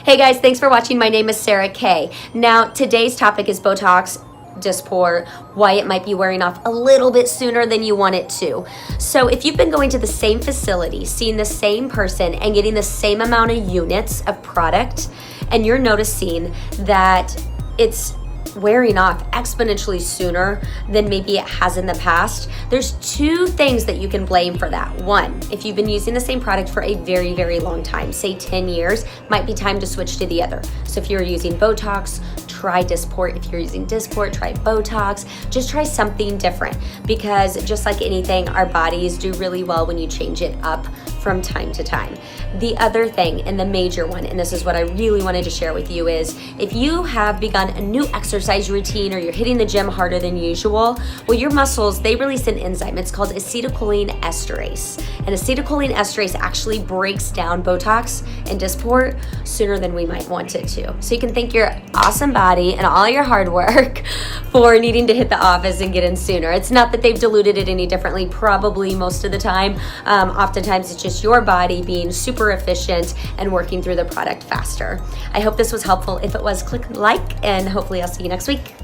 Hey guys, thanks for watching. My name is Sarah K. Now, today's topic is Botox, Dysport, why it might be wearing off a little bit sooner than you want it to. So if you've been going to the same facility, seeing the same person, and getting the same amount of units of product, and you're noticing that it's wearing off exponentially sooner than maybe it has in the past, there's two things that you can blame for that. One, if you've been using the same product for a very, very long time, say 10 years, might be time to switch to the other. So if you're using Botox, try Dysport. If you're using Dysport, try Botox. Just try something different, because just like anything, our bodies do really well when you change it up from time to time. The other thing, and the major one, and this is what I really wanted to share with you, is if you have begun a new exercise routine or you're hitting the gym harder than usual, well, your muscles, they release an enzyme. It's called acetylcholine esterase. And acetylcholine esterase actually breaks down Botox and Dysport sooner than we might want it to. So you can thank your awesome body and all your hard work for needing to hit the office and get in sooner. It's not that they've diluted it any differently, probably most of the time. Oftentimes it's just your body being super efficient and working through the product faster. I hope this was helpful. If it was, click like, and hopefully I'll see you next week.